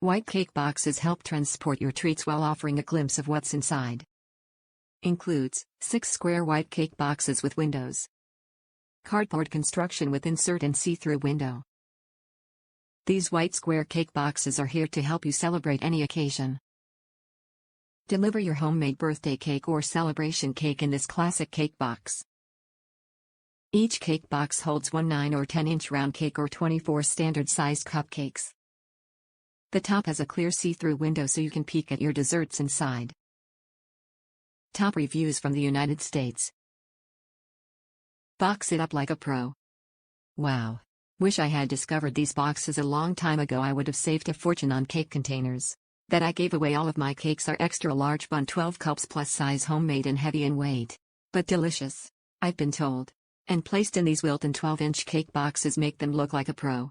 White cake boxes help transport your treats while offering a glimpse of what's inside. Includes 6 square white cake boxes with windows. Cardboard construction with insert and see-through window. These white square cake boxes are here to help you celebrate any occasion. Deliver your homemade birthday cake or celebration cake in this classic cake box. Each cake box holds one 9 or 10-inch round cake or 24 standard-sized cupcakes. The top has a clear see-through window so you can peek at your desserts inside. Top reviews from the United States. Box it up like a pro. Wow. Wish I had discovered these boxes a long time ago. I would have saved a fortune on cake containers that I gave away. All of my cakes are extra large bundt 12 cups plus size, homemade and heavy in weight, but delicious, I've been told. And placed in these Wilton 12-inch cake boxes make them look like a pro.